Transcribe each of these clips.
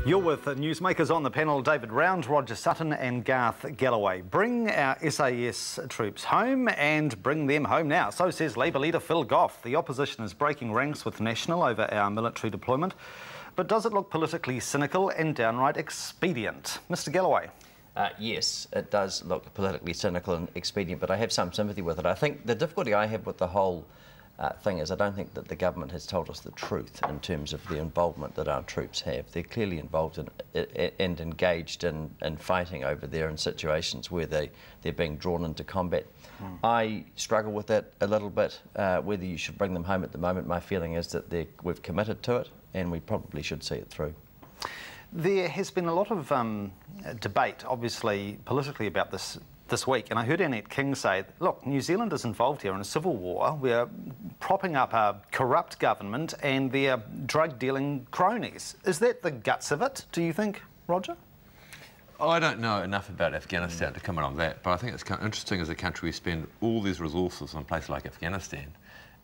You're with NewsMakers. On the panel, David Round, Roger Sutton and Garth Gallaway. Bring our SAS troops home and bring them home now. So says Labour leader Phil Goff. The opposition is breaking ranks with National over our military deployment. But does it look politically cynical and downright expedient? Mr Gallaway. Yes, it does look politically cynical and expedient, but I have some sympathy with it. I think the difficulty I have with the whole thing is I don't think that the government has told us the truth in terms of the involvement that our troops have. They're clearly involved in, and engaged in fighting over there in situations where they're being drawn into combat. I struggle with that a little bit, whether you should bring them home at the moment. My feeling is that we've committed to it and we probably should see it through. There has been a lot of debate, obviously, politically about this week, and I heard Annette King say, look, New Zealand is involved here in a civil war. We're propping up a corrupt government and their drug-dealing cronies. Is that the guts of it, do you think, Roger? I don't know enough about Afghanistan to comment on that, but I think it's kind of interesting as a country we spend all these resources on a place like Afghanistan,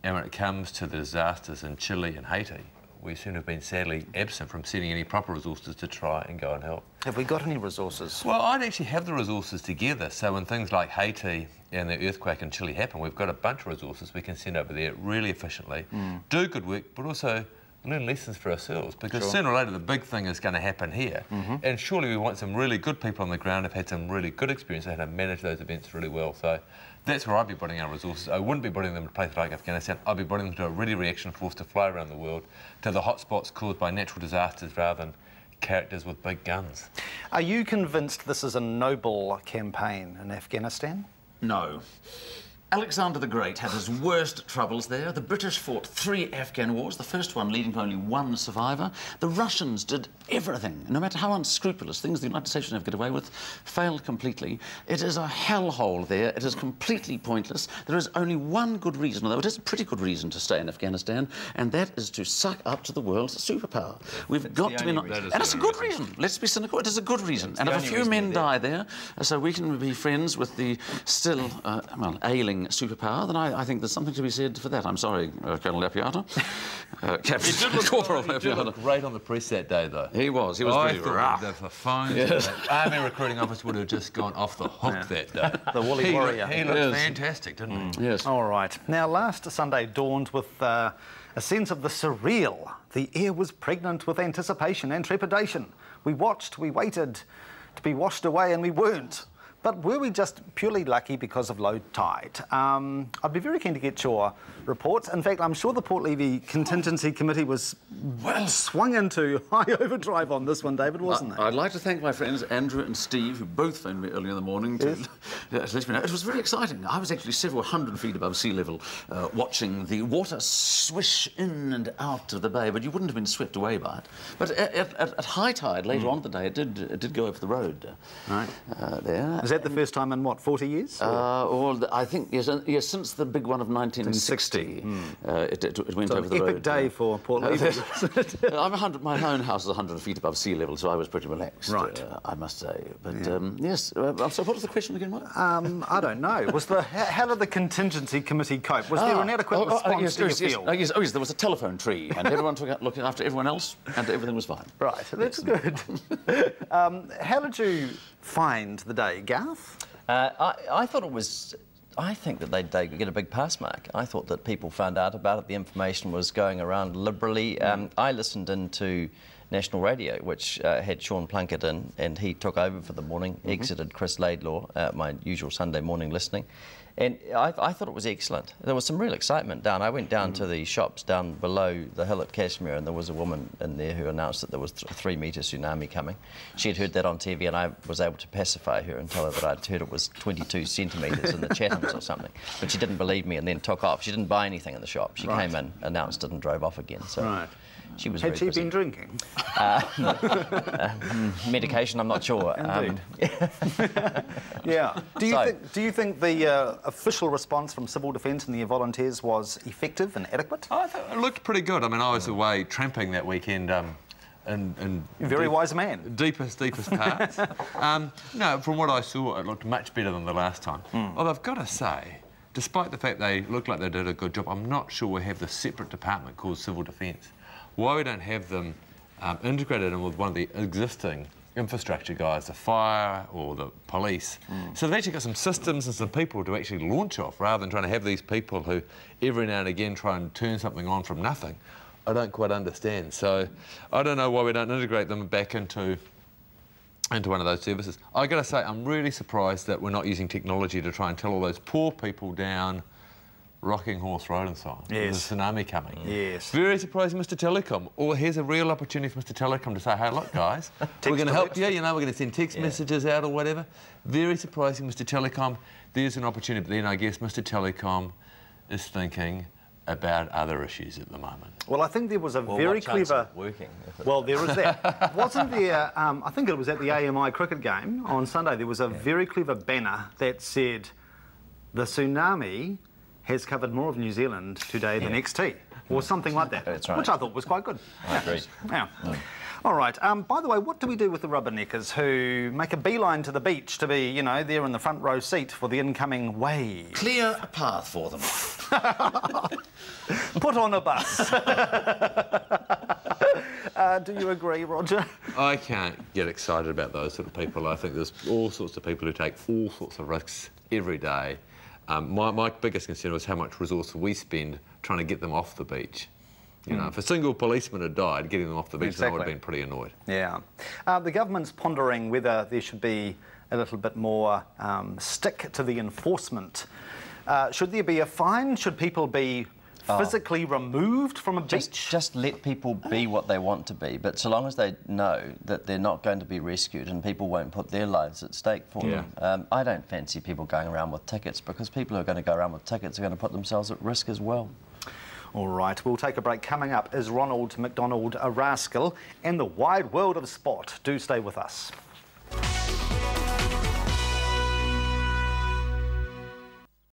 and when it comes to the disasters in Chile and Haiti, we seem to have been sadly absent from sending any proper resources to try and go and help. Have we got any resources? Well, I'd actually have the resources together, so when things like Haiti and the earthquake in Chile happen, we've got a bunch of resources we can send over there really efficiently, do good work, but also learn lessons for ourselves, because sooner or later the big thing is going to happen here, and surely we want some really good people on the ground who've had some really good experience and how to manage those events really well. So that's where I'd be putting our resources. I wouldn't be putting them to places like Afghanistan. I'd be putting them to a ready reaction force to fly around the world to the hotspots caused by natural disasters rather than characters with big guns. Are you convinced this is a noble campaign in Afghanistan? No. Alexander the Great had his worst troubles there. The British fought 3 Afghan wars, the first one leading to only 1 survivor. The Russians did everything, no matter how unscrupulous, things the United States should never get away with, failed completely. It is a hellhole there. It is completely pointless. There is only one good reason, although it is a pretty good reason to stay in Afghanistan, and that is to suck up to the world's superpower. We've got to be... And it's a good reason. Let's be cynical. It is a good reason. And if a few men die there, so we can be friends with the still, well, ailing superpower, then I think there's something to be said for that. I'm sorry, Colonel Lapiata. Captain Corporal Lapiata. He did look great on the press that day, though. He was pretty rough. The phones, the Army recruiting office would have just gone off the hook that day. The woolly warrior. He looked fantastic, didn't he? Yes. All right. Now, last Sunday dawned with a sense of the surreal. The air was pregnant with anticipation and trepidation. We watched, we waited to be washed away, and we weren't. But were we just purely lucky because of low tide? I'd be very keen to get your reports. In fact, I'm sure the Port Levy Contingency Committee was swung into high overdrive on this one, David, wasn't it? I'd like to thank my friends Andrew and Steve, who both phoned me early in the morning to let me know. It was very exciting. I was actually several hundred feet above sea level watching the water swish in and out of the bay, but you wouldn't have been swept away by it. But at high tide, later on in the day, it did go over the road there. Is that the first time in, what, 40 years? I think, yes, since the big one of 1960, it went over the road. Epic day for Port Levy. My own house is 100 feet above sea level, so I was pretty relaxed, I must say. But, yes, so what was the question again, Mike? I don't know. How did the contingency committee cope? Was there an adequate response to your field? Yes, there was a telephone tree, and everyone took out looking after everyone else, and everything was fine. Right, that's good. How did you find the day, Garth? I thought it was... I think that they'd get a big pass mark. I thought that people found out about it. The information was going around liberally. I listened into National Radio, which had Sean Plunkett in, and he took over for the morning, exited Chris Laidlaw, my usual Sunday morning listening. And I thought it was excellent. There was some real excitement down. I went down to the shops down below the hill at Kashmir, and there was a woman in there who announced that there was a 3-metre tsunami coming. She had heard that on TV, and I was able to pacify her and tell her that I'd heard it was 22 centimetres in the Chathams or something. But she didn't believe me and then took off. She didn't buy anything in the shop. She came in, announced it, and drove off again. So she was Had she been drinking? Medication, I'm not sure. Indeed. Yeah. Do you think the official response from Civil Defence and the volunteers was effective and adequate? I thought it looked pretty good. I mean, I was away tramping that weekend. Very wise man. Deepest parts. No, from what I saw, it looked much better than the last time. Although I've got to say, despite the fact they look like they did a good job, I'm not sure we have the separate department called Civil Defence. Why we don't have them integrated in with one of the existing infrastructure guys, the fire or the police. So they've actually got some systems and some people to actually launch off, rather than trying to have these people who every now and again try and turn something on from nothing. I don't quite understand. So I don't know why we don't integrate them back into one of those services. I got to say, I'm really surprised that we're not using technology to try and tell all those poor people down Rocking Horse Road and so on. Yes. There's a tsunami coming. Yes. Very surprising, Mr Telecom. Or here's a real opportunity for Mr Telecom to say, hey, look, guys, we're going to help you, you know, we're going to send text messages out or whatever. Very surprising, Mr Telecom. There's an opportunity, but then I guess Mr Telecom is thinking about other issues at the moment. Well, I think there was a very clever... working. Well, there was that. Wasn't there, I think it was at the AMI cricket game on Sunday, there was a very clever banner that said, the tsunami has covered more of New Zealand today than XT, or something like that. That's right. Which I thought was quite good. I agree. Yeah. All right. By the way, what do we do with the rubberneckers who make a beeline to the beach to be, you know, there in the front row seat for the incoming wave? Clear a path for them. Put on a bus. Do you agree, Roger? I can't get excited about those sort of people. I think there's all sorts of people who take all sorts of risks every day. My biggest concern was how much resource we spend trying to get them off the beach. You know, if a single policeman had died, getting them off the beach, I would have been pretty annoyed. Yeah. The government's pondering whether there should be a little bit more stick to the enforcement. Should there be a fine? Should people be physically removed from a beach? Just let people be what they want to be, but so long as they know that they're not going to be rescued and people won't put their lives at stake for them. I don't fancy people going around with tickets, because people who are going to go around with tickets are going to put themselves at risk as well. All right, we'll take a break. Coming up is Ronald McDonald, a rascal, and the wide world of sport. Do stay with us.